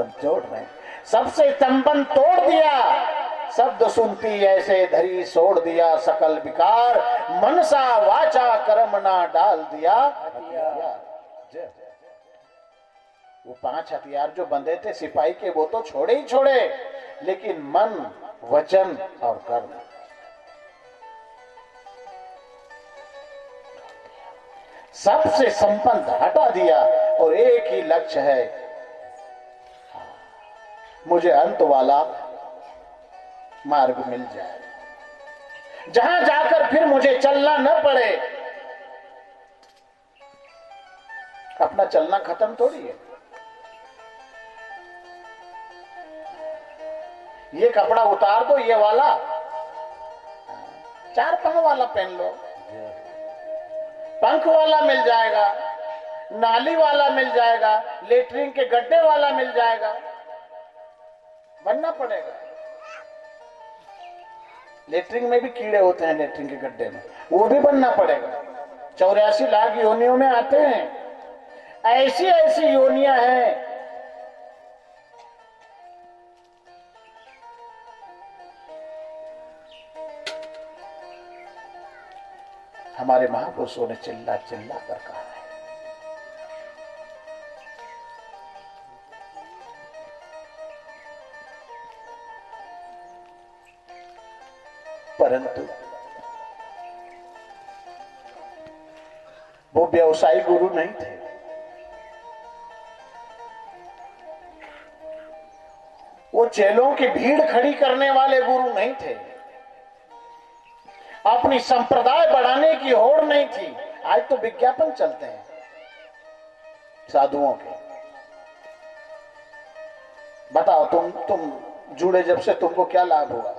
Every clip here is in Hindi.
संबंध जोड़ रहे हैं। सबसे संबंध तोड़ दिया, शब्द सुनती ऐसे धरी सोड़ दिया सकल विकार, मनसा वाचा कर्मना डाल दिया हथियार। वो 5 हथियार जो बंधे थे सिपाही के वो तो छोड़े ही छोड़े, लेकिन मन, वचन और कर्म सबसे संबंध हटा दिया और एक ही लक्ष्य है, मुझे अंत वाला मार्ग मिल जाए, जहां जाकर फिर मुझे चलना न पड़े। अपना चलना खत्म थोड़ी है। ये कपड़ा उतार दो, ये वाला 4 पंख वाला पहन लो, पंख वाला मिल जाएगा, नाली वाला मिल जाएगा, लेटरिन के गड्ढे वाला मिल जाएगा, बनना पड़ेगा। लेटरिन में भी कीड़े होते हैं, लेटरिन के गड्ढे में, वो भी बनना पड़ेगा। 84 लाख योनियों में आते हैं, ऐसी ऐसी योनियां हैं। हमारे महापुरुषों ने चिल्ला चिल्ला कर कहा है, परंतु वो व्यवसायी गुरु नहीं थे। वो चेलों की भीड़ खड़ी करने वाले गुरु नहीं थे। अपनी संप्रदाय बढ़ाने की होड़ नहीं थी। आज तो विज्ञापन चलते हैं साधुओं के। बताओ तुम जुड़े जब से तुमको क्या लाभ हुआ?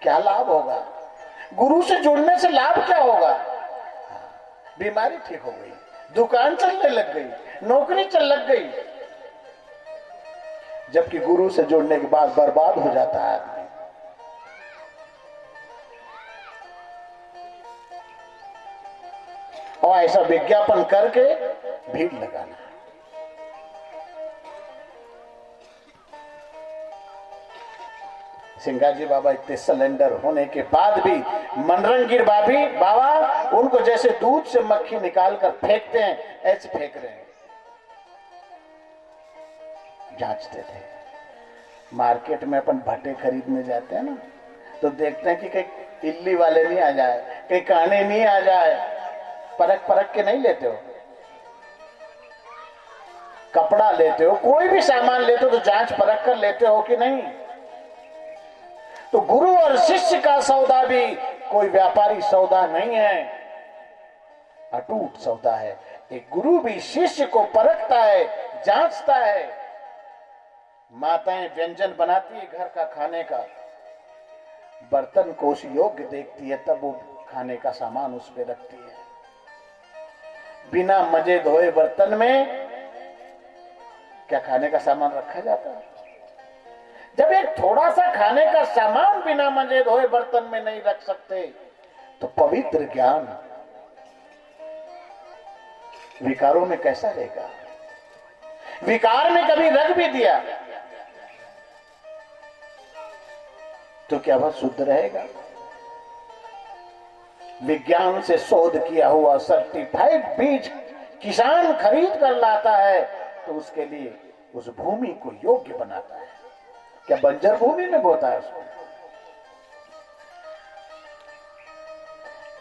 क्या लाभ होगा? गुरु से जुड़ने से लाभ क्या होगा? बीमारी ठीक हो गई, दुकान चलने लग गई, नौकरी चल लग गई। जबकि गुरु से जुड़ने के बाद बर्बाद हो जाता है आदमी। और ऐसा विज्ञापन करके भीड़ लगाना। सिंगाजी बाबा इतने सिलेंडर होने के बाद भी मनरंगीर बाबा उनको जैसे दूध से मक्खी निकालकर फेंकते हैं, ऐसे फेंक रहे हैं। जांचते थे। मार्केट में अपन भट्टे खरीदने जाते हैं ना, तो देखते हैं कि कहीं इल्ली वाले नहीं आ जाए, कहीं काने नहीं आ जाए। परख परख के नहीं लेते हो। कपड़ा लेते हो, कोई भी सामान लेते हो तो जांच परख कर लेते हो कि नहीं? तो गुरु और शिष्य का सौदा भी कोई व्यापारी सौदा नहीं है, अटूट सौदा है। एक गुरु भी शिष्य को परखता है, जांचता है। माताएं व्यंजन बनाती है घर का खाने का, बर्तन को उस योग्य देखती है, तब वो खाने का सामान उस पे रखती है। बिना मजे धोए बर्तन में क्या खाने का सामान रखा जाता है? जब एक थोड़ा सा खाने का सामान बिना मजे धोए बर्तन में नहीं रख सकते, तो पवित्र ज्ञान विकारों में कैसा रहेगा? विकार में कभी रख भी दिया तो क्या वह शुद्ध रहेगा? विज्ञान से शोध किया हुआ सर्टिफाइड बीज किसान खरीद कर लाता है, तो उसके लिए उस भूमि को योग्य बनाता है। क्या बंजर भूमि में बोता है उसको?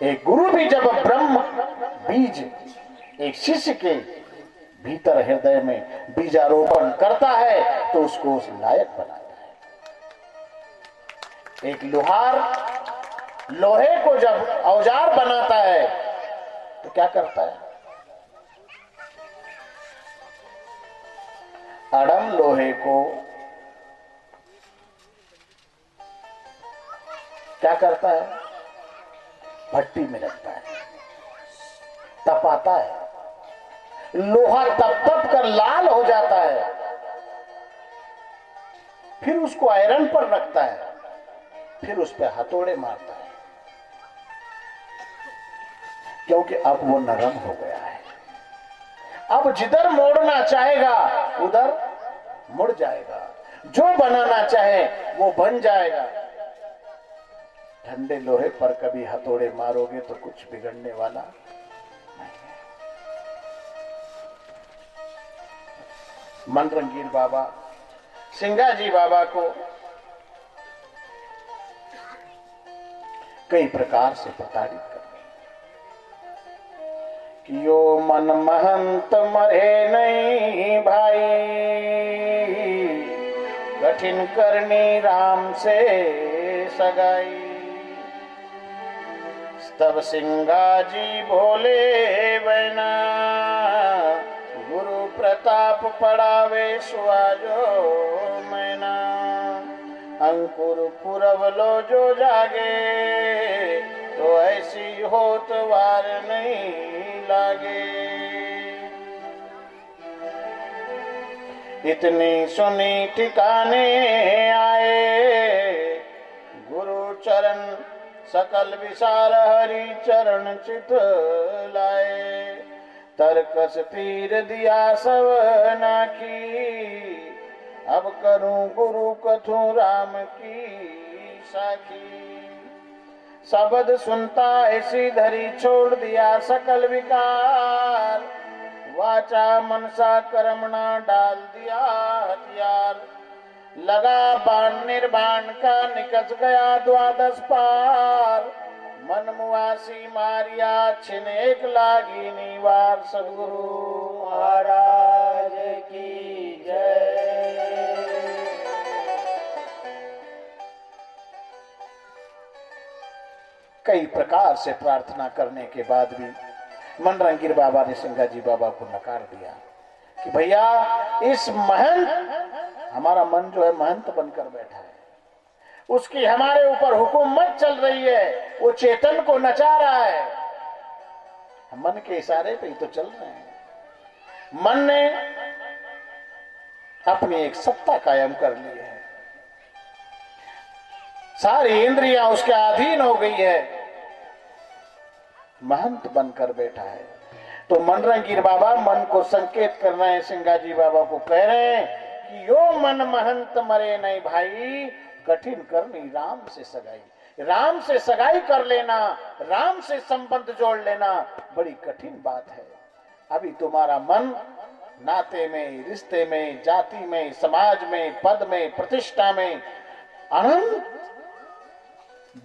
एक गुरु भी जब ब्रह्म बीज एक शिष्य के भीतर हृदय में बीजारोपण करता है, तो उसको उस लायक बनाता है। एक लोहार लोहे को जब औजार बनाता है तो क्या करता है? अड़म लोहे को क्या करता है? भट्टी में रखता है, तपाता है। लोहा तप तप कर लाल हो जाता है, फिर उसको आयरन पर रखता है, फिर उस पर हथौड़े मारता है, क्योंकि अब वो नरम हो गया है। अब जिधर मोड़ना चाहेगा उधर मुड़ जाएगा, जो बनाना चाहे वो बन जाएगा। ठंडे लोहे पर कभी हथौड़े मारोगे तो कुछ बिगड़ने वाला नहीं है। मन रंगीर बाबा सिंगाजी बाबा को कई प्रकार से प्रताड़ित कर कि यो मन महंत मरे नहीं भाई, कठिन करनी राम से सगाई। तब सिंगाजी भोले बना, गुरु प्रताप पड़ावे सुआजो मैना। अंकुर पुरब लो जो जागे, तो ऐसी होत वार नहीं लागे। इतनी सुनी ठिकाने आए, गुरु चरण सकल विसार हरि चरण चित लाए। तरकस पीर दिया सब नाखी, अब करूं गुरु कथू राम की साखी। शब्द सुनता ऐसी धरी छोड़ दिया सकल विकार, वाचा मनसा कर्मणा डाल दिया हथियार। लगा बाण निर्बाण का निकस गया द्वादश पार, मन मुआसी मारिया छिन एक लागी निवार। सद्गुरु महाराज की जय। कई प्रकार से प्रार्थना करने के बाद भी मनरंगीर बाबा ने सिंगाजी बाबा को नकार दिया कि भैया इस महंत, हमारा मन जो है महंत बनकर बैठा है, उसकी हमारे ऊपर हुकूमत चल रही है, वो चेतन को नचा रहा है, हम मन के इशारे पे ही तो चल रहे हैं। मन ने अपनी एक सत्ता कायम कर ली है, सारी इंद्रियां उसके अधीन हो गई है, महंत बनकर बैठा है। तो मनरंगीर बाबा मन को संकेत कर रहे हैं, सिंगाजी बाबा को कह रहे हैं कि यो मन महंत मरे नहीं भाई, कठिन करनी राम से सगाई। राम से सगाई कर लेना, राम से संबंध जोड़ लेना बड़ी कठिन बात है। अभी तुम्हारा मन नाते में, रिश्ते में, जाति में, समाज में, पद में, प्रतिष्ठा में, अनंत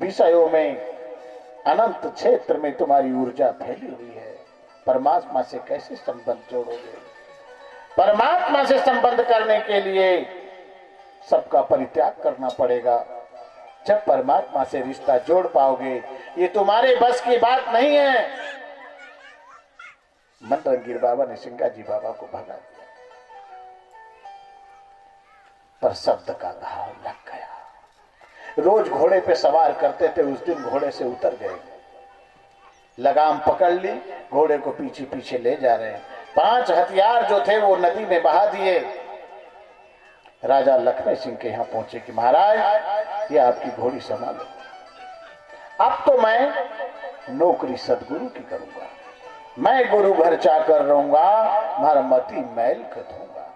विषयों में, अनंत क्षेत्र में तुम्हारी ऊर्जा फैली हुई है। परमात्मा से कैसे संबंध जोड़ोगे? परमात्मा से संबंध करने के लिए सबका परित्याग करना पड़ेगा। जब परमात्मा से रिश्ता जोड़ पाओगे, ये तुम्हारे बस की बात नहीं है। मनरंगीर बाबा ने सिंगाजी बाबा को भगा दिया, पर शब्द का घाव लग गया। रोज घोड़े पे सवार करते थे, उस दिन घोड़े से उतर गए, लगाम पकड़ ली, घोड़े को पीछे पीछे ले जा रहे हैं। 5 हथियार जो थे वो नदी में बहा दिए। राजा लखनऊ सिंह के यहाँ पहुंचे कि महाराज ये आपकी घोड़ी संभालो, अब तो मैं नौकरी सदगुरु की करूंगा, मैं गुरु घर चाकर रहूंगा, तुम्हारा मति मैल खतूंगा।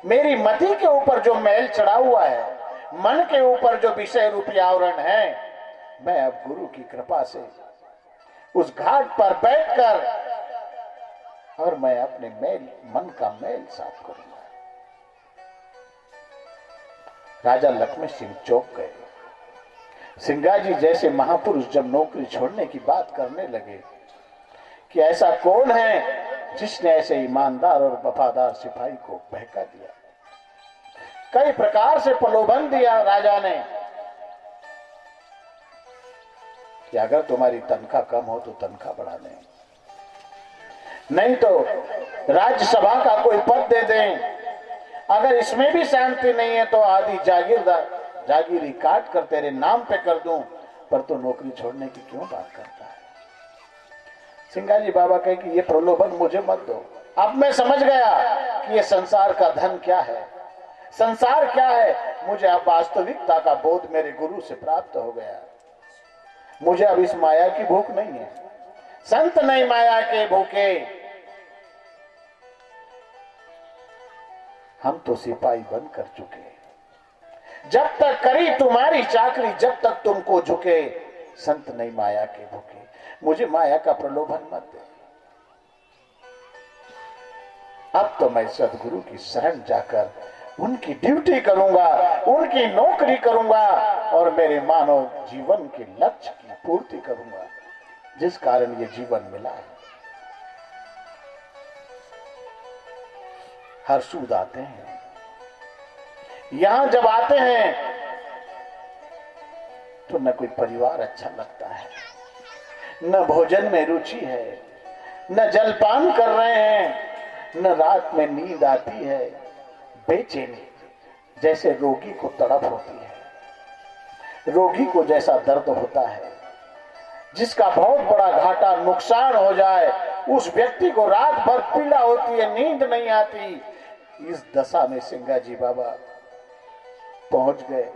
मेरी मति के ऊपर जो मैल चढ़ा हुआ है, मन के ऊपर जो विषय रूपी आवरण है, मैं अब गुरु की कृपा से उस घाट पर बैठकर और मैं अपने मैल, मन का मैल साफ करूंगा। राजा लक्ष्मण सिंह चौंक गए। सिंगाजी जैसे महापुरुष जब नौकरी छोड़ने की बात करने लगे कि ऐसा कौन है जिसने ऐसे ईमानदार और वफादार सिपाही को बहका दिया। कई प्रकार से प्रलोभन दिया राजा ने कि अगर तुम्हारी तनख्वाह कम हो तो तनख्वाह बढ़ा दें, नहीं तो राज्यसभा का कोई पद दे दें, अगर इसमें भी शांति नहीं है तो आधी जागीरी काट कर तेरे नाम पे कर दूं, पर तो नौकरी छोड़ने की क्यों बात करता है। सिंगाजी बाबा कहे कि ये प्रलोभन मुझे मत दो, अब मैं समझ गया कि ये संसार का धन क्या है, संसार क्या है। मुझे अब वास्तविकता का बोध मेरे गुरु से प्राप्त हो गया। मुझे अब इस माया की भूख नहीं है। संत नहीं माया के भूखे, हम तो सिपाही बन कर चुके। जब तक करी तुम्हारी चाकरी, जब तक तुमको झुके, संत नहीं माया के भूखे। मुझे माया का प्रलोभन मत दे। अब तो मैं सदगुरु की शरण जाकर उनकी ड्यूटी करूंगा, उनकी नौकरी करूंगा और मेरे मानव जीवन के लक्ष्य की पूर्ति करूंगा, जिस कारण ये जीवन मिला है। हर्षूद आते हैं, यहां जब आते हैं तो न कोई परिवार अच्छा लगता है, न भोजन में रुचि है, न जलपान कर रहे हैं, न रात में नींद आती है। बेचैनी जैसे रोगी को तड़प होती है, रोगी को जैसा दर्द होता है, जिसका बहुत बड़ा घाटा नुकसान हो जाए, उस व्यक्ति को रात भर पीड़ा होती है, नींद नहीं आती। इस दशा में सिंगा जी बाबा पहुंच गए।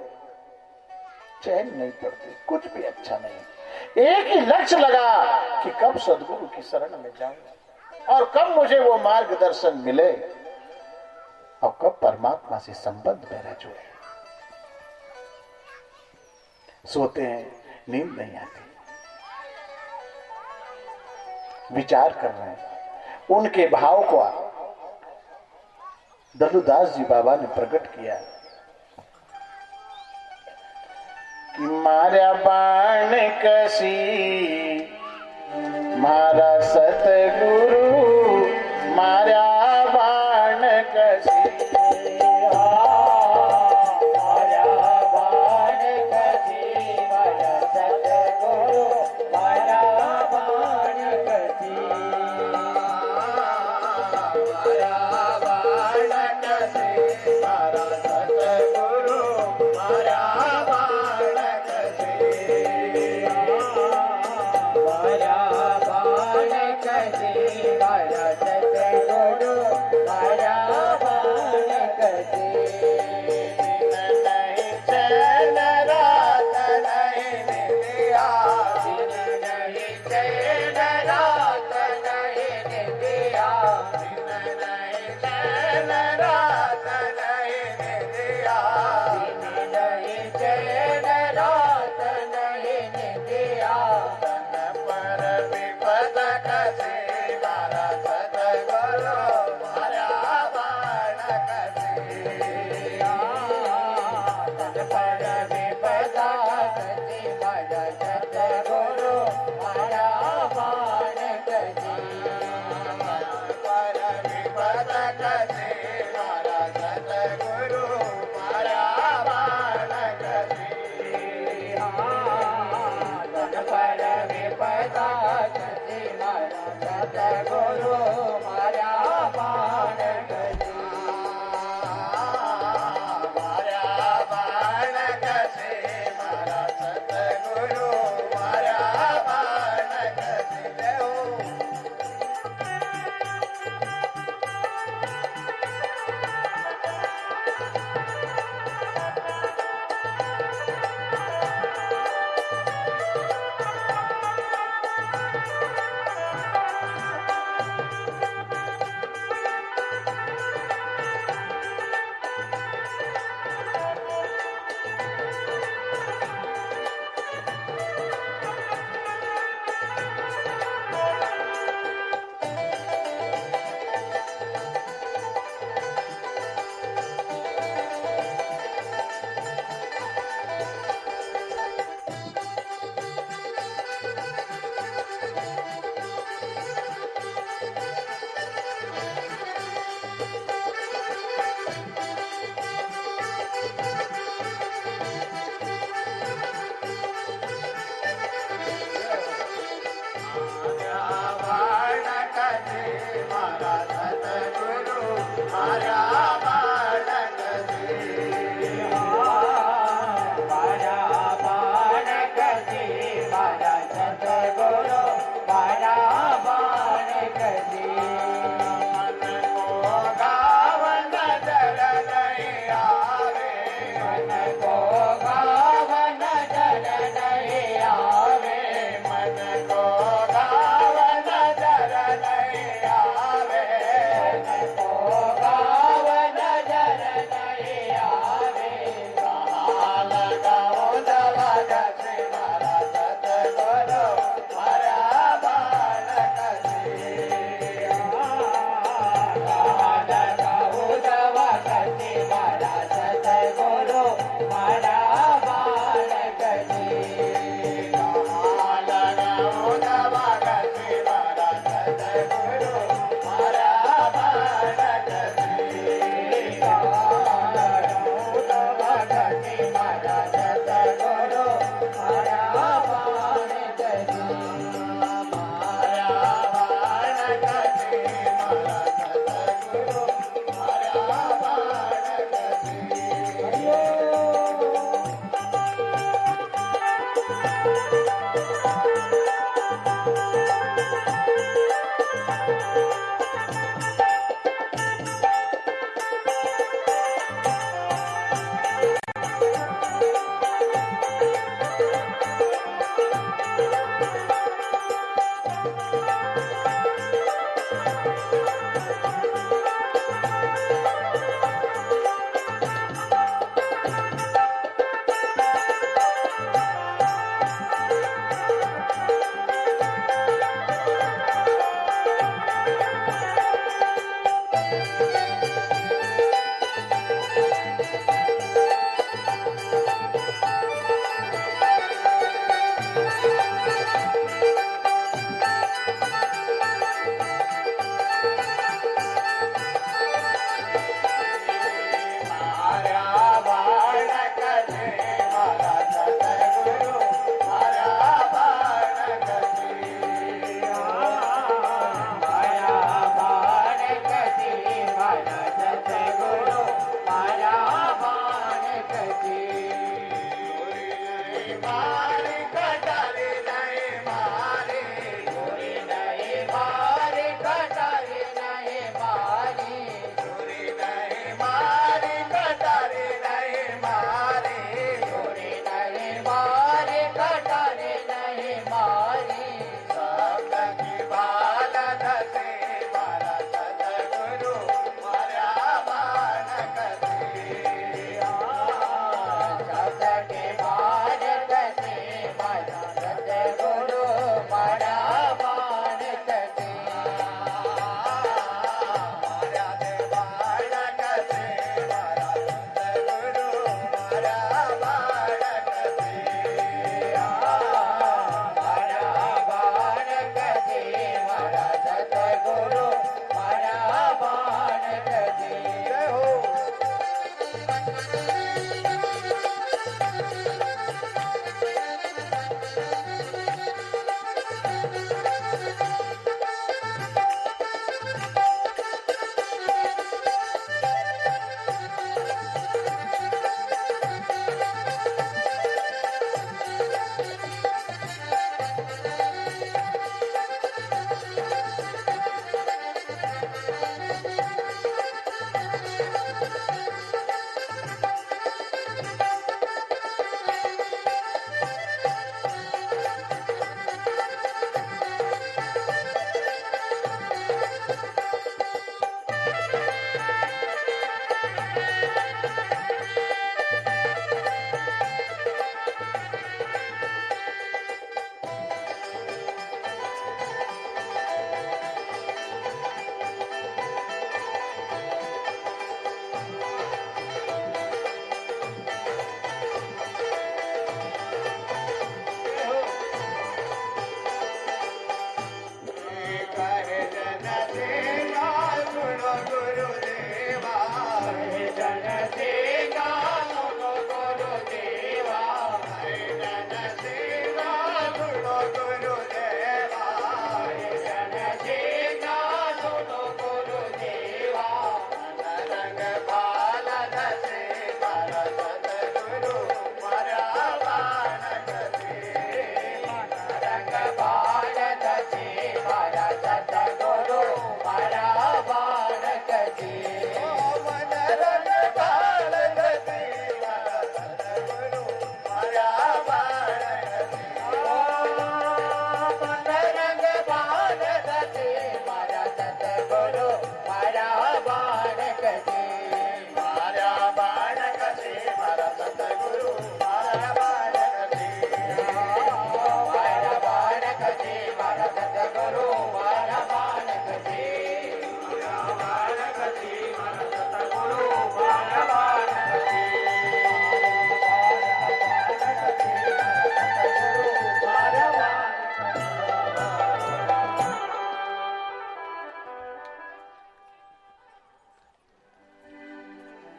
चैन नहीं पड़ती, कुछ भी अच्छा नहीं। एक ही लक्ष्य लगा कि कब सदगुरु की शरण में जाऊंगा और कब मुझे वो मार्गदर्शन मिले और कब परमात्मा से संबंध मेरा जुड़े। सोते हैं, नींद नहीं आती, विचार कर रहे हैं। उनके भाव को दलुदास जी बाबा ने प्रकट किया कि मारा बाण कसी मारा सतगुरु, मारा बाण कसी, मारा बाण कसी, मारा सतगुरु, मारा बाण कसी, मारा बाण कसी, मारा सतगुरु, मारा बाण कसी, मारा बाण कसी, मारा सतगुरु, मारा बाण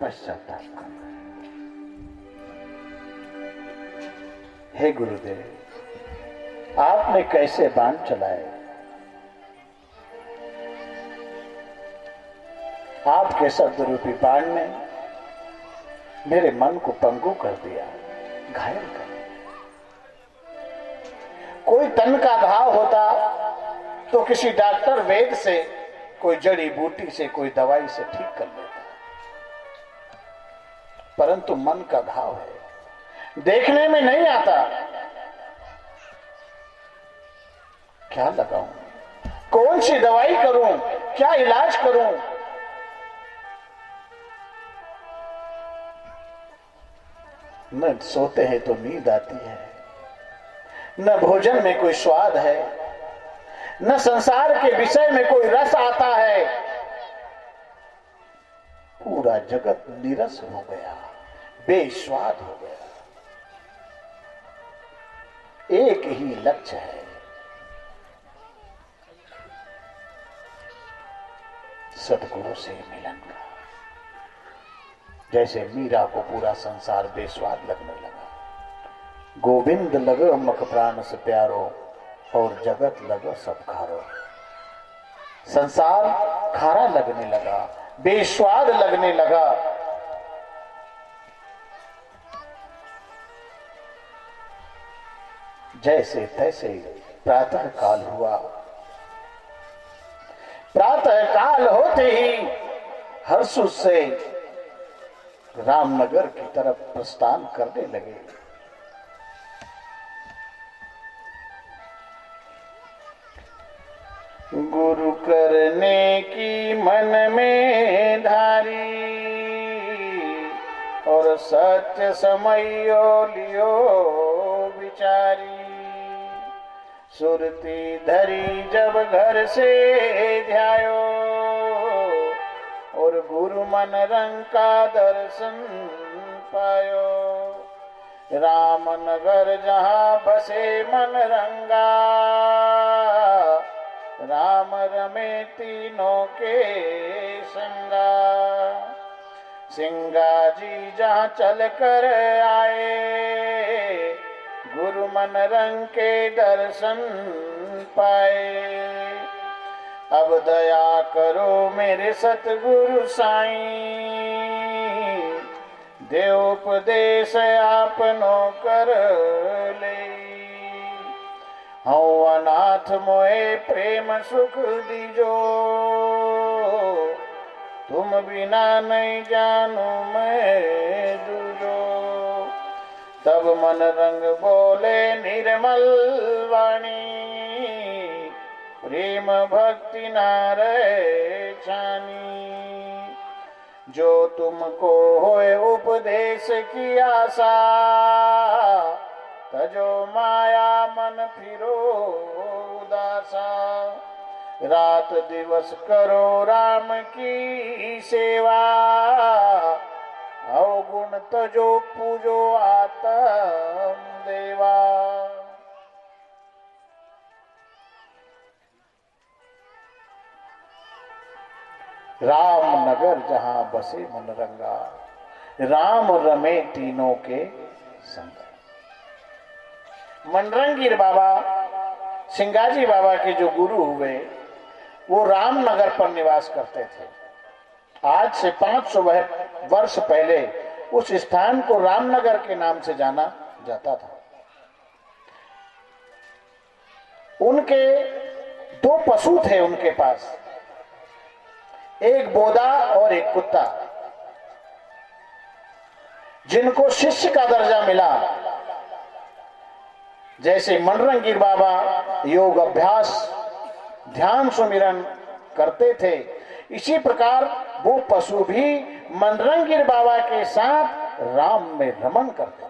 पश्चाताप कर। हे गुरुदेव, आपने कैसे बाण चलाए, आपके शब्दरूपी बाण ने मेरे मन को पंगु कर दिया, घायल कर दिया। कोई तन का घाव होता तो किसी डॉक्टर वैद्य से, कोई जड़ी बूटी से, कोई दवाई से ठीक कर लेता, परंतु मन का घाव है, देखने में नहीं आता। क्या लगाऊं, कौन सी दवाई करूं, क्या इलाज करूं? न सोते हैं तो नींद आती है, न भोजन में कोई स्वाद है, न संसार के विषय में कोई रस आता है। पूरा जगत नीरस हो गया, बेस्वाद हो गया। एक ही लक्ष्य है, सदगुरु से मिलन का। जैसे मीरा को पूरा संसार बेस्वाद लगने लगा, गोविंद लगो मख प्राण से प्यारो, और जगत लगो सब खारो। संसार खारा लगने लगा, बेस्वाद लगने लगा। जैसे तैसे प्रातः काल हुआ। प्रातः काल होते ही हर्षु से रामनगर की तरफ प्रस्थान करने लगे। गुरु करने की मन में धारी, और सत्य समयो लियो विचारी। सुरती धरी जब घर से ध्यायो, और गुरु मन रंग का दर्शन पायो। रामनगर जहाँ बसे मन रंगा, राम रमे तीनों के संगा। सिंगा जी जहाँ चल कर आए, गुरु मन रंग के दर्शन पाए। अब दया करो मेरे सतगुरु साईं, देव उपदेश आपनो कर ले। हूँ अनाथ मोहे प्रेम सुख दीजो, तुम बिना नहीं जानू मैं दूजो। तब मन रंग बोले निर्मल वाणी, प्रेम भक्ति नारे छानी। जो तुमको होए उपदेश की आशा, तजो माया मन फिरो उदासा। रात दिवस करो राम की सेवा, अवगुण तजो पूजो आत्म देवा। राम नगर जहां बसे मनरंगा, राम रमे तीनों के संग। मनरंगीर बाबा सिंगाजी बाबा के जो गुरु हुए वो रामनगर पर निवास करते थे। आज से 500 वर्ष पहले उस स्थान को रामनगर के नाम से जाना जाता था। उनके 2 पशु थे उनके पास, एक बोदा और एक कुत्ता, जिनको शिष्य का दर्जा मिला। जैसे मनरंगीर बाबा योग अभ्यास ध्यान सुमिरन करते थे, इसी प्रकार वो पशु भी मनरंगीर बाबा के साथ राम में रमन करते थे।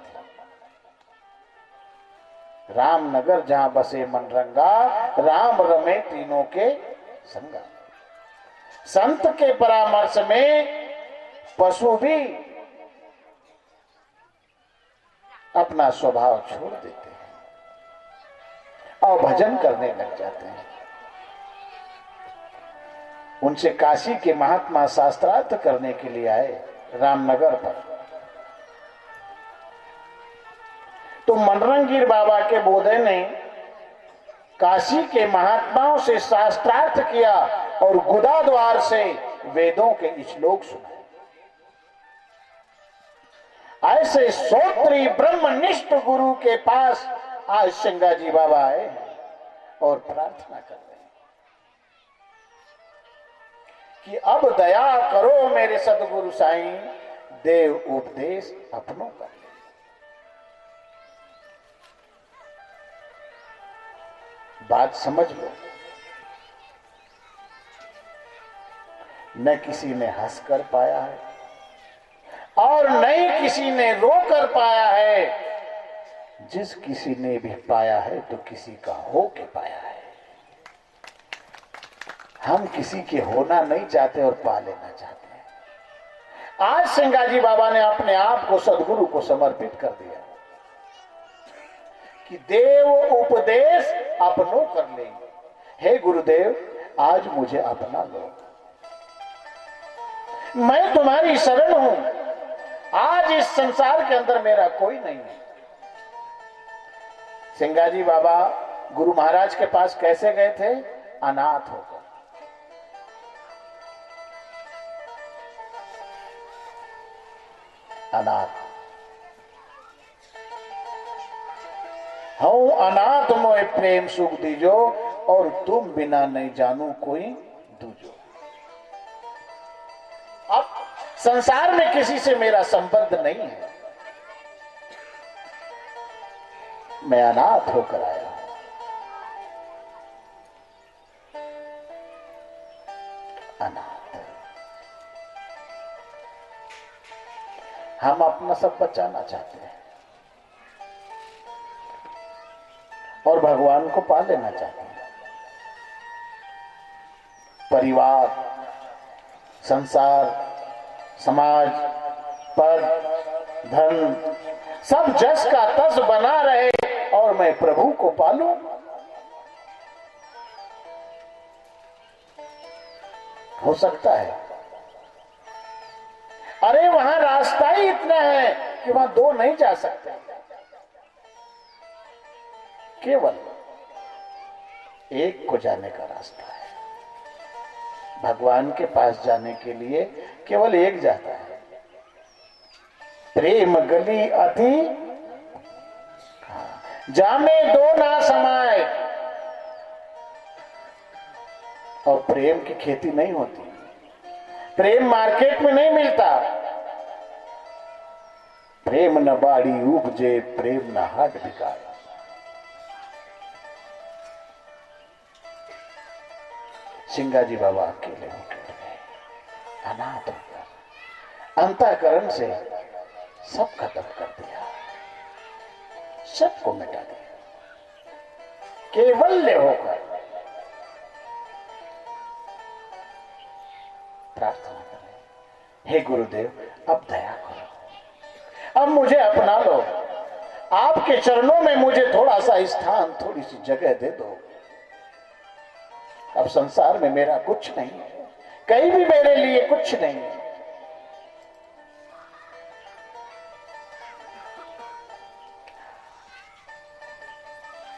रामनगर जहां बसे मनरंगा, राम रमे तीनों के संगा। संत के परामर्श में पशु भी अपना स्वभाव छोड़ देते हैं और भजन करने लग जाते हैं। उनसे काशी के महात्मा शास्त्रार्थ करने के लिए आए रामनगर पर। तो मनरंगीर बाबा के बोधे ने काशी के महात्माओं से शास्त्रार्थ किया और गुदा द्वार से वेदों के श्लोक सुनाए। ऐसे श्रोत्री ब्रह्मनिष्ठ गुरु के पास आज सिंगाजी बाबा आए और प्रार्थना कर रहे हैं कि अब दया करो मेरे सतगुरु साईं, देव उपदेश अपनों कर ले। बात समझ लो, न किसी ने हंस कर पाया है और न ही किसी ने रो कर पाया है। जिस किसी ने भी पाया है तो किसी का हो के पाया है। हम किसी के होना नहीं चाहते और पा लेना चाहते हैं। आज सिंगाजी बाबा ने अपने आप को सदगुरु को समर्पित कर दिया कि देव उपदेश अपनों कर ले। हे गुरुदेव, आज मुझे अपना लो, मैं तुम्हारी शरण हूं। आज इस संसार के अंदर मेरा कोई नहीं है। सिंगाजी बाबा गुरु महाराज के पास कैसे गए थे? अनाथ होकर। अनाथ हूं, अनाथ मोए प्रेम सुख दीजो, और तुम बिना नहीं जानू कोई दूजो। अब संसार में किसी से मेरा संबंध नहीं है, मैं अनाथ होकर आया हूं। अनाथ। हम अपना सब बचाना चाहते हैं और भगवान को पा लेना चाहते हैं। परिवार, संसार, समाज, पद, धन सब जस का तस बना रहे और मैं प्रभु को पालूं। हो सकता है अरे वहां रास्ता ही इतना है कि वहां दो नहीं जा सकते, केवल एक को जाने का रास्ता है। भगवान के पास जाने के लिए केवल एक जाता है। प्रेम गली अति जामे दो ना समाए। और प्रेम की खेती नहीं होती, प्रेम मार्केट में नहीं मिलता। प्रेम न बाड़ी उपजे, प्रेम न हाट बिकाए। सिंगाजी बाबा अकेले होकर गए, अनाथ होकर अंतःकरण से सब खत्म कर दिया, सबको मिटा दिया, केवल्य होकर प्रार्थना करें, हे गुरुदेव अब दया करो, अब मुझे अपना लो, आपके चरणों में मुझे थोड़ा सा स्थान, थोड़ी सी जगह दे दो। अब संसार में मेरा कुछ नहीं है, कहीं भी मेरे लिए कुछ नहीं है।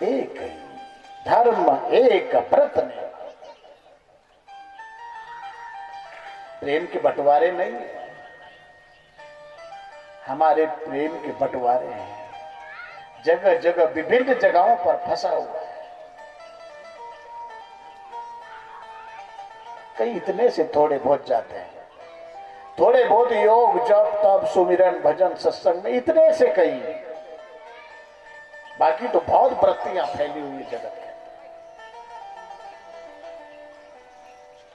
एक धर्म एक व्रत ने, प्रेम के बंटवारे नहीं है, हमारे प्रेम के बंटवारे हैं, जगह जगह विभिन्न जगहों पर फंसा हुआ है। कई इतने से थोड़े बहुत जाते हैं, थोड़े बहुत योग जप तप सुमिरन भजन सत्संग में इतने से कई, बाकी तो बहुत वृत्तियां फैली हुई जगत के।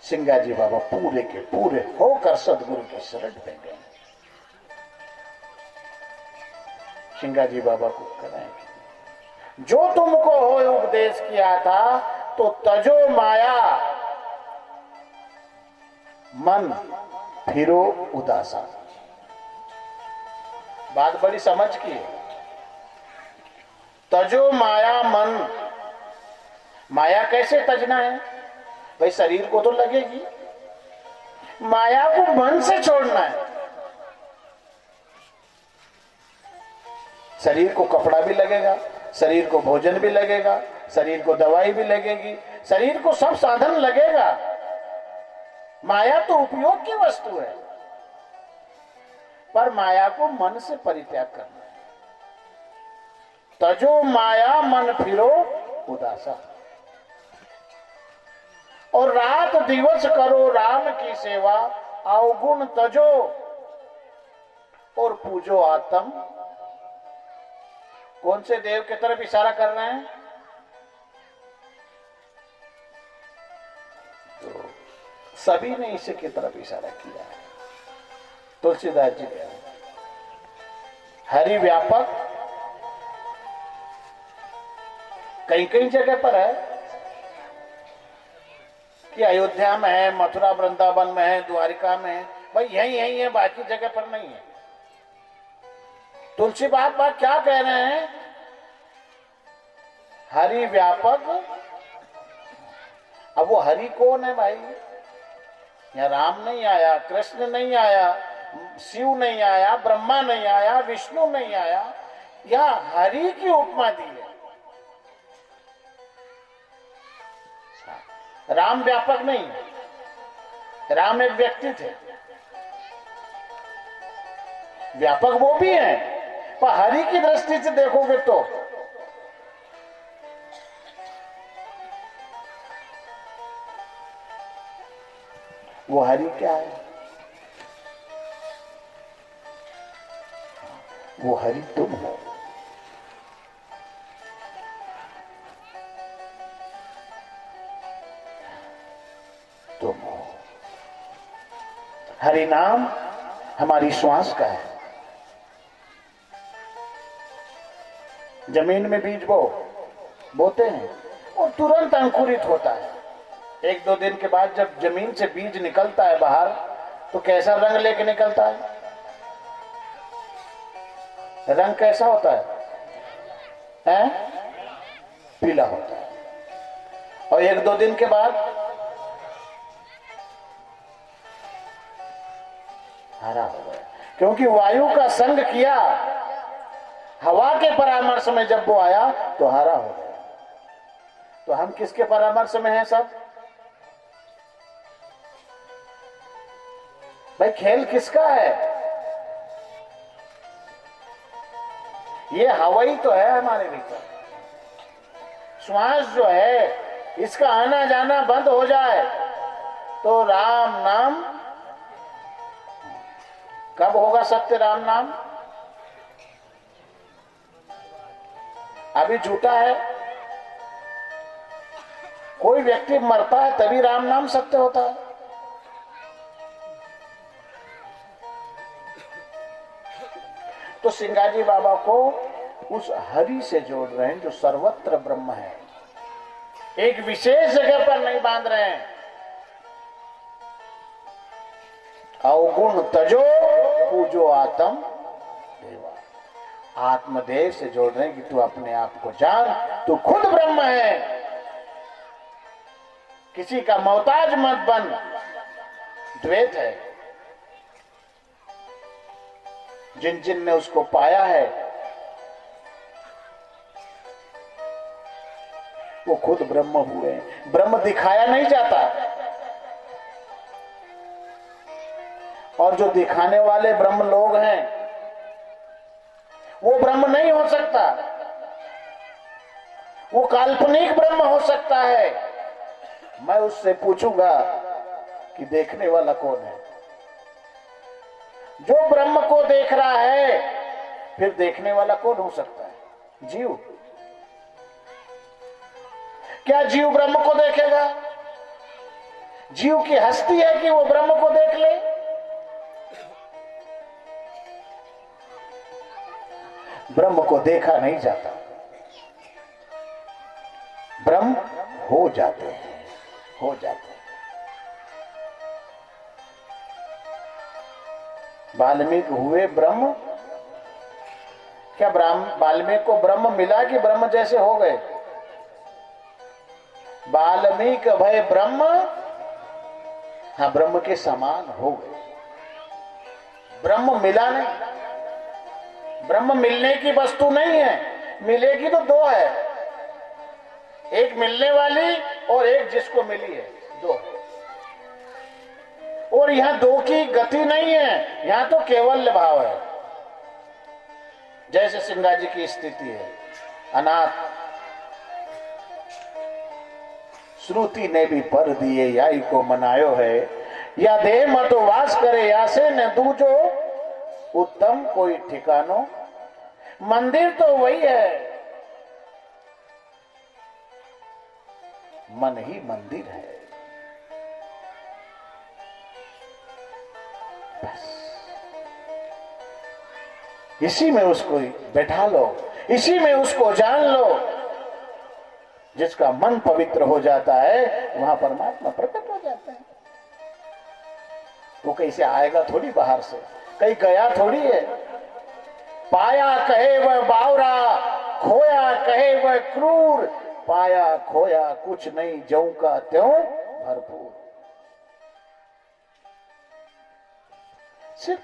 सिंगाजी बाबा पूरे के पूरे होकर सदगुरु की शरण में गए। सिंगाजी बाबा को करें, जो तुमको हो उपदेश किया था तो तजो माया मन फिरो उदासा। बात बड़ी समझ की है। तजो माया मन, माया कैसे तजना है भाई? शरीर को तो लगेगी, माया को मन से छोड़ना है। शरीर को कपड़ा भी लगेगा, शरीर को भोजन भी लगेगा, शरीर को दवाई भी लगेगी, शरीर को सब साधन लगेगा। माया तो उपयोग की वस्तु है, पर माया को मन से परित्याग करना है। तजो माया मन फिरो उदासा। और रात दिवस करो राम की सेवा, अवगुण तजो और पूजो आत्म। कौन से देव की तरफ इशारा कर रहे हैं? तो सभी ने इसी की तरफ इशारा किया है। तुलसीदास जी ने हरि व्यापक कई कई जगह पर है कि अयोध्या में है, मथुरा वृंदावन में है, द्वारिका में है, भाई यही यही है, बाकी जगह पर नहीं है। तुलसी बाबा क्या कह रहे हैं? हरि व्यापक। अब वो हरि कौन है भाई? या राम नहीं आया, कृष्ण नहीं आया, शिव नहीं आया, ब्रह्मा नहीं आया, विष्णु नहीं आया, या हरि की उपमा दी है। राम व्यापक नहीं, राम एक व्यक्ति थे, व्यापक वो भी है, पर हरि की दृष्टि से देखोगे तो वो हरि क्या है? वो हरि तुम हो। तुम हो। हरि नाम हमारी श्वास का है। जमीन में बीज बोते हैं और तुरंत अंकुरित होता है। एक दो दिन के बाद जब जमीन से बीज निकलता है बाहर, तो कैसा रंग लेके निकलता है? रंग कैसा होता है? पीला होता है। और एक दो दिन के बाद हारा हो गया, क्योंकि वायु का संग किया, हवा के परामर्श में जब वो आया तो हारा हो गया। तो हम किसके परामर्श में हैं सब? भाई खेल किसका है? ये हवा ही तो है हमारे भीतर। श्वास जो है इसका आना जाना बंद हो जाए तो राम नाम कब होगा? सत्य राम नाम अभी झूठा है। कोई व्यक्ति मरता है तभी राम नाम सत्य होता है। तो सिंगाजी बाबा को उस हरि से जोड़ रहे हैं जो सर्वत्र ब्रह्म है, एक विशेष जगह पर नहीं बांध रहे हैं। अवगुण तजो पूजो आत्म देवा, आत्मदेव से जोड़ रहे हैं कि तू अपने आप को जान, तू खुद ब्रह्म है, किसी का मोहताज मत बन। द्वैत है, जिन जिन ने उसको पाया है वो खुद ब्रह्म हुए। ब्रह्म दिखाया नहीं जाता, और जो दिखाने वाले ब्रह्म लोग हैं वो ब्रह्म नहीं हो सकता, वो काल्पनिक ब्रह्म हो सकता है। मैं उससे पूछूंगा कि देखने वाला कौन है? जो ब्रह्म को देख रहा है, फिर देखने वाला कौन हो सकता है? जीव। क्या जीव ब्रह्म को देखेगा? जीव की हस्ती है कि वो ब्रह्म को देख ले? ब्रह्म को देखा नहीं जाता, ब्रह्म हो जाते हैं, हो जाते हैं। वाल्मीकि हुए ब्रह्म। क्या वाल्मीकि को ब्रह्म मिला कि ब्रह्म जैसे हो गए? वाल्मीकि भय ब्रह्म, हाँ ब्रह्म के समान हो गए। ब्रह्म मिला नहीं, ब्रह्म मिलने की वस्तु नहीं है, मिलेगी तो दो है, एक मिलने वाली और एक जिसको मिली है, दो है। और यहां दो की गति नहीं है, यहां तो केवल भाव है। जैसे सिंगाजी की स्थिति है, अनाथ। श्रुति ने भी पर दिए याई को मनायो है, या दे मत वास करे या से न दूजो, उत्तम कोई ठिकानो। मंदिर तो वही है, मन ही मंदिर है। बस इसी में उसको बैठा लो, इसी में उसको जान लो। जिसका मन पवित्र हो जाता है वहां परमात्मा प्रकट हो जाता है। वो कैसे आएगा थोड़ी बाहर से, कहीं गया थोड़ी है। पाया कहे वह बावरा, खोया कहे वह क्रूर, पाया खोया कुछ नहीं ज्यों का त्यों भरपूर। सिर्फ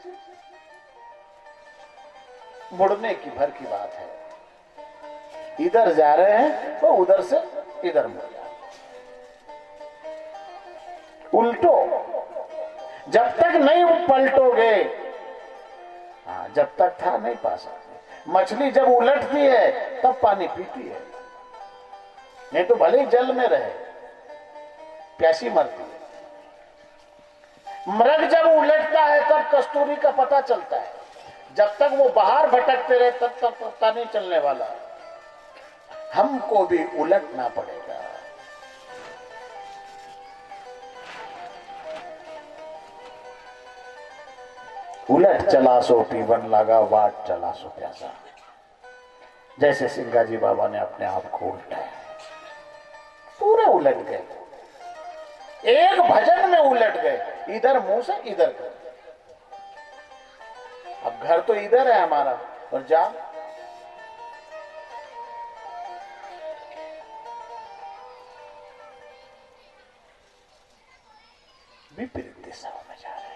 मुड़ने की भर की बात है। इधर जा रहे हैं तो उधर से इधर मुड़ जाओ, उल्टो। जब तक नहीं पलटोगे, हाँ जब तक था नहीं पा सकते। मछली जब उलटती है तब पानी पीती है, नहीं तो भले ही जल में रहे प्यासी मरती है। मृग जब उलटता है तब कस्तूरी का पता चलता है, जब तक वो बाहर भटकते रहे तब तक पता नहीं चलने वाला। हमको भी उलटना पड़ेगा। उलट चला सो पीवन लगा, वाट चला सो प्यासा। जैसे सिंगाजी बाबा ने अपने आप को उल्टाया, पूरे उलट गए, एक भजन में उलट गए, इधर मुंह से इधर कर। अब घर तो इधर है हमारा, और जा विपरीत दिशाओं में जा रहे हैं।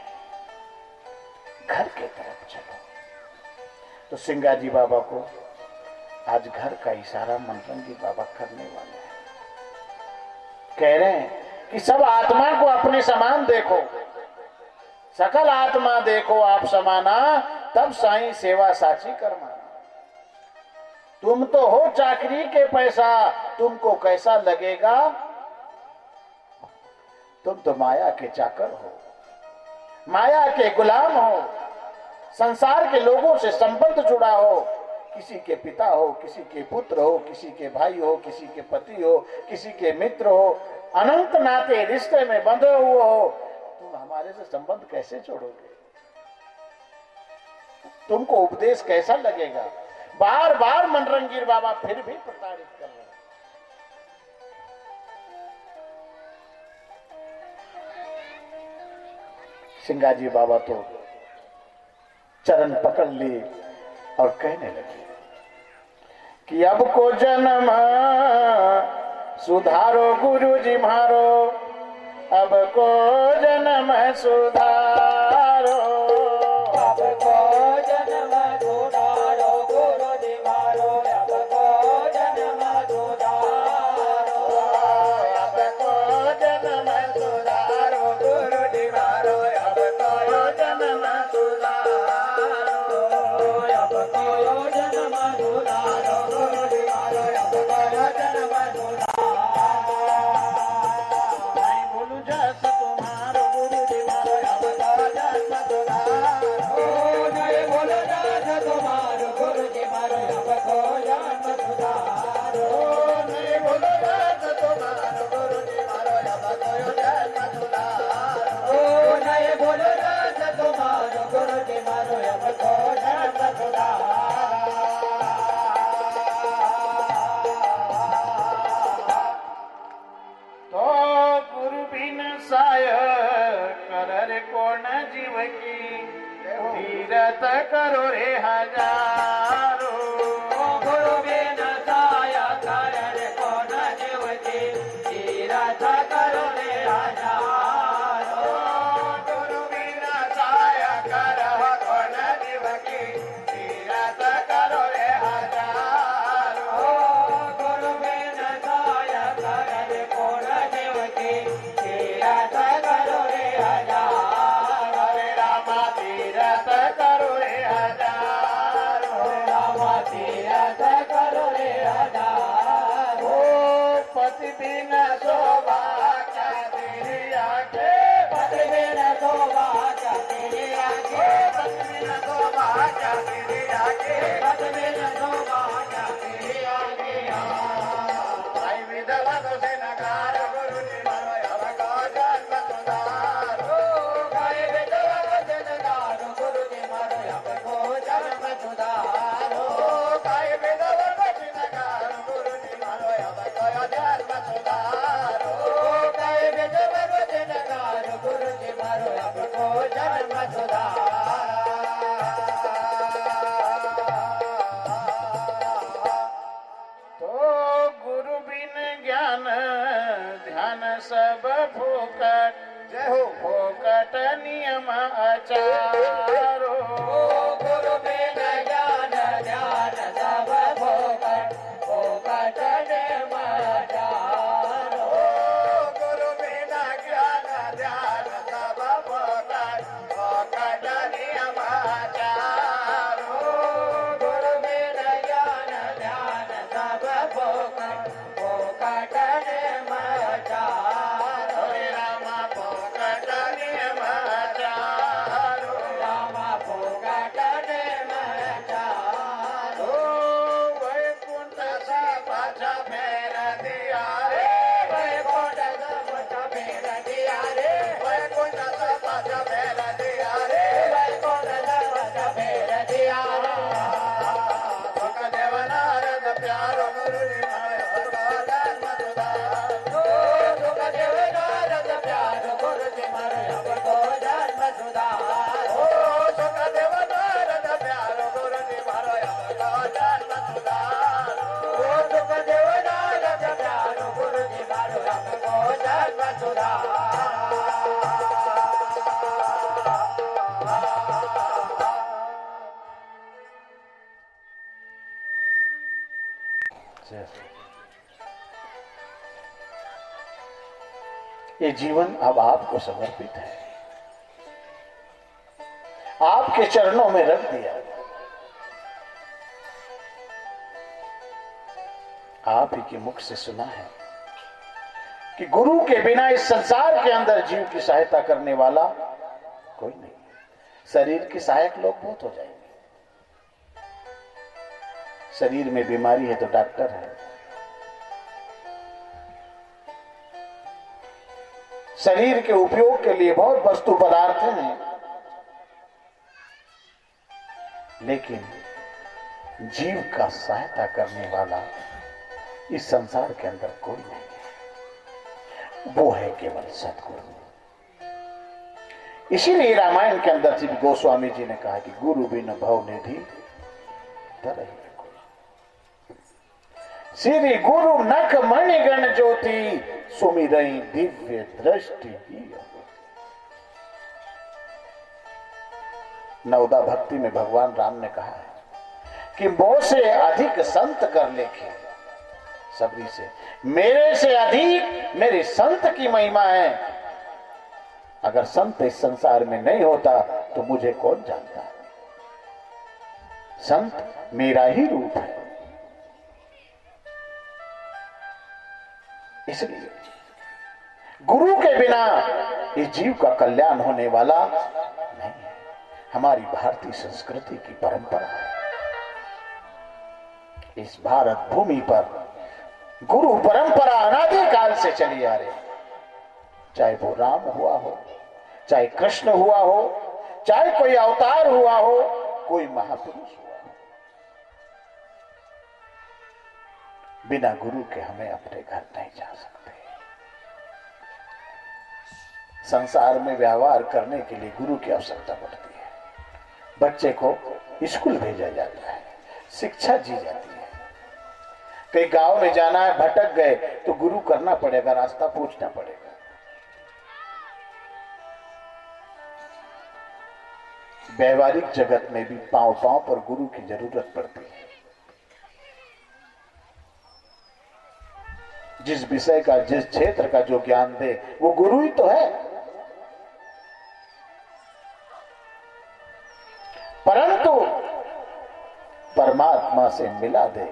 के तरफ चलो। तो सिंगाजी बाबा को आज घर का इशारा मनरंगी बाबा करने वाले हैं। कह रहे हैं कि सब आत्मा को अपने समान देखो, सकल आत्मा देखो आप समाना, तब साईं सेवा साची करमाना। तुम तो हो चाकरी के पैसा, तुमको कैसा लगेगा, तुम तो माया के चाकर हो, माया के गुलाम हो, संसार के लोगों से संबंध जुड़ा हो, किसी के पिता हो, किसी के पुत्र हो, किसी के भाई हो, किसी के पति हो, किसी के मित्र हो, अनंत नाते रिश्ते में बंधे हुए हो, तुम हमारे से संबंध कैसे जोड़ोगे? तुमको उपदेश कैसा लगेगा? बार बार मनरंगीर बाबा फिर भी प्रताड़ित कर रहे हैं। सिंगाजी बाबा तो चरण पकड़ लिए और कहने लगे कि अब को जन्म सुधारो गुरु जी मारो, अब को जन्म सुधारो, अब को जन्म सुधारो गुरु जी मारो, अब को जन्म सुधारो, अब को जन्म सुधारो गुरु जी मारो, अब को जन्म सुधारो, अब को जन्म सुधारो गुरु जी मारो, अब को जन्म सुधारो। नहीं भूलू जस तुम्हारो गुरु जी मारो, अब को जन्म सुधारो, नहीं भूलो जात तुम्हारो गुरु जी मारो, अब को जन्म सुधारो, नहीं भूलू जस तुम्हारो गुरु जी मारो, अब को जन्म सुधारो, नहीं भूलो जात तुम्हारो गुरु जी मारो, अब को जन्म सुधारो। तो गुरु बिन साय कर कोण जीव की, तीरथ करो रे हजारो, गुरु बिन साया कारण कोन जीव की, तीरथ करो रे हजारो, गुरु बिन साय कर कोण जीव की, तीरथ करो रे हजारो, गुरु बिन साया कारण कोन जीव की, तीरथ करो रे हजारो, हरे रामा तीरथ करो रे हजारो, राम तीरथ करो रे हजारो, पति बिन शोभा क्या तेरी आंखें, पति बिन शोभा क्या तेरी आंखें, पति बिन शोभा क्या तेरी आंखें, पति बिन शोभा क्या तेरी आंखें। भाई विधवा को से नकार गुरु जी मारो, अब को जन्म सुधारो, गाय विधवा वचनकार गुरु जी मारो, अब को जन्म सुधारो, भाई विधवा को से नकार गुरु जी मारो, अब को जन्म सुधारो, गाय विधवा वचनकार गुरु जी मारो, अब को जन्म सुधारो। तो गुरु बिन ज्ञान ध्यान सब फोकट, जय हो फोकट नियम आचारो, गुरु बिन ज्ञान ध्यान सब फोकट, फोकट नियम आचारो, गुरु बिन ज्ञान ध्यान सब फोकट, फोकट नियम आचारो, गुरु बिन ज्ञान ध्यान सब फोकट, फोकट नियम आचारो, हरे रामा फोकट नियम आचारो, ये जीवन अब आपको समर्पित है, आपके चरणों में रख दिया। आप ही के मुख से सुना है कि गुरु के बिना इस संसार के अंदर जीव की सहायता करने वाला कोई नहीं। शरीर के सहायक लोग बहुत हो जाएंगे। शरीर में बीमारी है तो डॉक्टर है, शरीर के उपयोग के लिए बहुत वस्तु पदार्थ हैं, लेकिन जीव का सहायता करने वाला इस संसार के अंदर कोई नहीं है, वो है केवल सतगुरु। इसीलिए रामायण के अंदर श्री गोस्वामी जी ने कहा कि गुरु बिन भव निधि तरहि कोई। श्री गुरु नख मणिगण ज्योति सुमिरई दिव्य दृष्टि ही। नवदा भक्ति में भगवान राम ने कहा है कि मोह से अधिक संत कर लेखे सबरी से, मेरे से अधिक मेरे संत की महिमा है। अगर संत इस संसार में नहीं होता तो मुझे कौन जानता। संत मेरा ही रूप है। इसलिए गुरु के बिना इस जीव का कल्याण होने वाला नहीं है। हमारी भारतीय संस्कृति की परंपरा है, इस भारत भूमि पर गुरु परंपरा अनादिकाल से चली आ रही। चाहे वो राम हुआ हो, चाहे कृष्ण हुआ हो, चाहे कोई अवतार हुआ हो, कोई महापुरुष हुआ हो, बिना गुरु के हमें अपने घर नहीं जा सकते। संसार में व्यवहार करने के लिए गुरु की आवश्यकता पड़ती है। बच्चे को स्कूल भेजा जाता है, शिक्षा दी जाती है। कहीं गांव में जाना है, भटक गए तो गुरु करना पड़ेगा, रास्ता पूछना पड़ेगा। व्यवहारिक जगत में भी पांव पांव पर गुरु की जरूरत पड़ती है। जिस विषय का, जिस क्षेत्र का जो ज्ञान दे वो गुरु ही तो है। परंतु परमात्मा से मिला दे,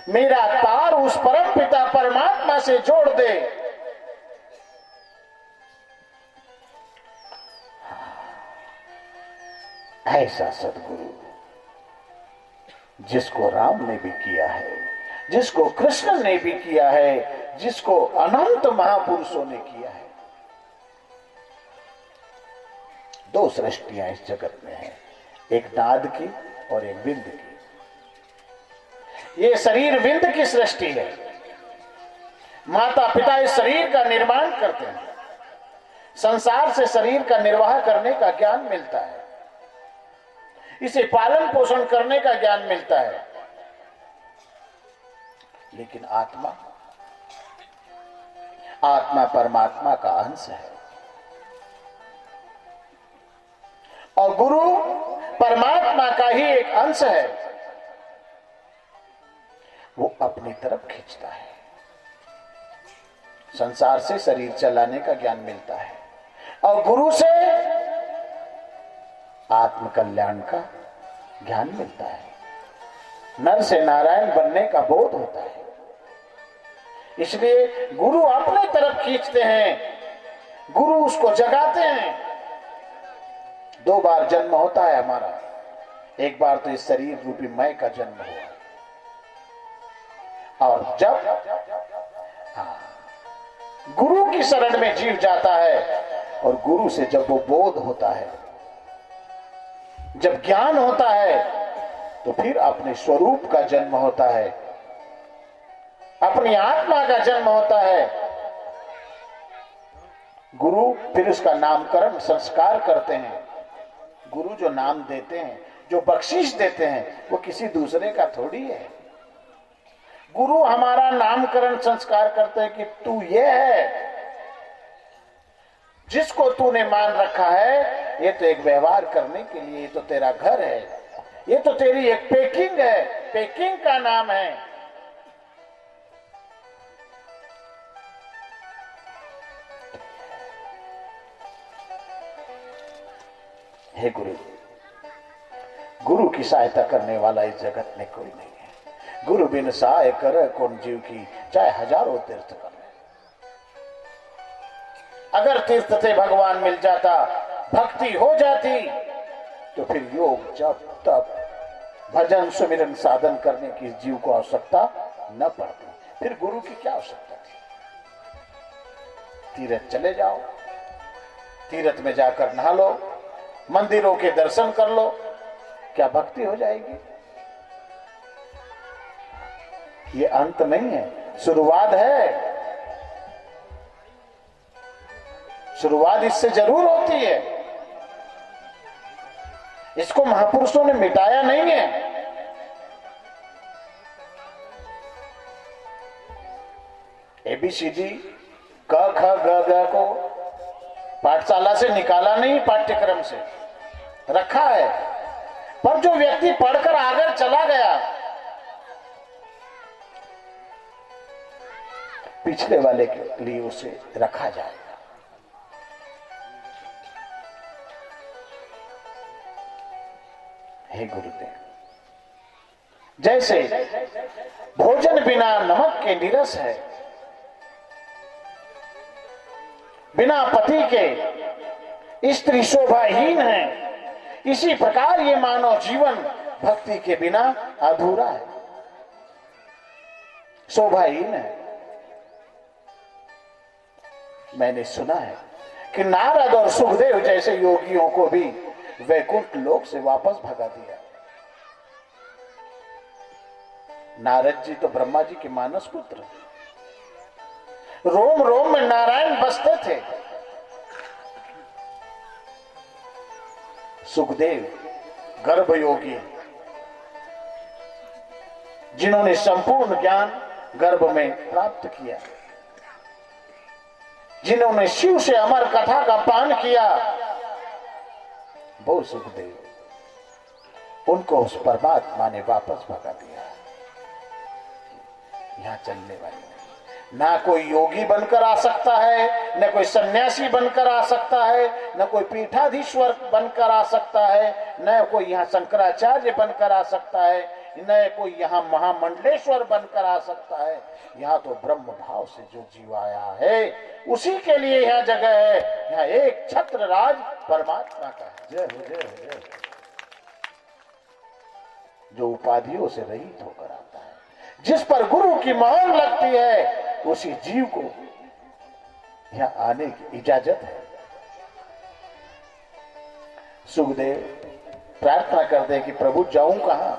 मेरा तार उस परम पिता परमात्मा से जोड़ दे, ऐसा सदगुरु जिसको राम ने भी किया है, जिसको कृष्ण ने भी किया है, जिसको अनंत महापुरुषों ने किया है। दो सृष्टियां इस जगत में हैं, एक नाद की और एक विंद की। ये शरीर विंद की सृष्टि है। माता पिता इस शरीर का निर्माण करते हैं, संसार से शरीर का निर्वाह करने का ज्ञान मिलता है, इसे पालन पोषण करने का ज्ञान मिलता है। लेकिन आत्मा परमात्मा का अंश है और गुरु परमात्मा का ही एक अंश है। वो अपनी तरफ खींचता है। संसार से शरीर चलाने का ज्ञान मिलता है और गुरु से आत्म कल्याण का ज्ञान मिलता है। नर से नारायण बनने का बोध होता है। इसलिए गुरु अपने तरफ खींचते हैं, गुरु उसको जगाते हैं। दो बार जन्म होता है हमारा। एक बार तो इस शरीर रूपी मैं का जन्म हुआ और जब गुरु की शरण में जीव जाता है और गुरु से जब वो बोध होता है, जब ज्ञान होता है, तो फिर अपने स्वरूप का जन्म होता है, अपनी आत्मा का जन्म होता है। गुरु फिर उसका नामकरण संस्कार करते हैं। गुरु जो नाम देते हैं, जो बख्शिश देते हैं, वो किसी दूसरे का थोड़ी है। गुरु हमारा नामकरण संस्कार करते हैं कि तू ये है, जिसको तूने मान रखा है, ये तो एक व्यवहार करने के लिए, ये तो तेरा घर है, ये तो तेरी एक पेकिंग है, पेकिंग का नाम है। हे गुरु, गुरु की सहायता करने वाला इस जगत में कोई नहीं है। गुरु बिन सहाय कर कौन जीव की, चाहे हजारों तीर्थ कर। अगर तीर्थ से भगवान मिल जाता, भक्ति हो जाती, तो फिर योग जप तप भजन सुमिरन साधन करने की जीव को आवश्यकता न पड़ती। फिर गुरु की क्या आवश्यकता थी? तीर्थ चले जाओ, तीर्थ में जाकर नहा लो, मंदिरों के दर्शन कर लो, क्या भक्ति हो जाएगी? ये अंत नहीं है, शुरुआत है। शुरुआत इससे जरूर होती है। इसको महापुरुषों ने मिटाया नहीं है। ABCD क ख ग घ को पाठशाला से निकाला नहीं, पाठ्यक्रम से रखा है। पर जो व्यक्ति पढ़कर आगे चला गया, पिछले वाले के लिए उसे रखा जाएगा। हे गुरुदेव, जैसे भोजन बिना नमक के नीरस है, बिना पति के स्त्री शोभाहीन है, इसी प्रकार ये मानव जीवन भक्ति के बिना अधूरा है, शोभाहीन है। मैंने सुना है कि नारद और सुखदेव जैसे योगियों को भी वैकुंठ लोक से वापस भगा दिया। नारद जी तो ब्रह्मा जी के मानस पुत्र, रोम रोम में नारायण बसते थे। सुखदेव गर्भ योगी, जिन्होंने संपूर्ण ज्ञान गर्भ में प्राप्त किया, जिन्होंने शिव से अमर कथा का पान किया, वो सुखदेव, उनको उस परमात्मा ने वापस भगा दिया। यहां चलने वाले नहीं। ना कोई योगी बनकर आ सकता है, न कोई सन्यासी बनकर आ सकता है, न कोई पीठाधीश्वर बनकर आ सकता है, न कोई यहाँ शंकराचार्य बनकर आ सकता है, न कोई यहाँ महामंडलेश्वर बनकर आ सकता है। यहाँ तो ब्रह्म भाव से जो जीव आया है, उसी के लिए यहाँ जगह है। यहाँ एक छत्र राज परमात्मा का है। जय हो, जय हो, जय हो। जो उपाधियों से रहित होकर आता है, जिस पर गुरु की मोहर लगती है, उसी जीव को यहाँ आने की इजाजत है। सुखदेव प्रार्थना करते कि प्रभु जाऊं कहां?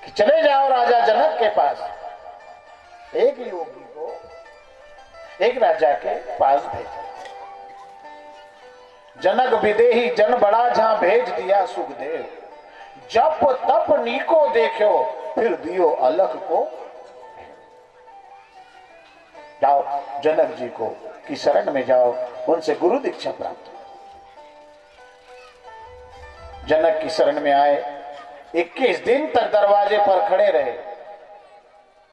कि चले जाओ राजा जनक के पास। एक योगी को एक राजा के पास भेजा। जनक विदेही जन बड़ा जहां भेज दिया सुखदेव, जप तप नीको देखो, फिर दियो अलख को। जाओ जनक जी को की शरण में जाओ, उनसे गुरु दीक्षा प्राप्त। जनक की शरण में आए, 21 दिन तक दरवाजे पर खड़े रहे।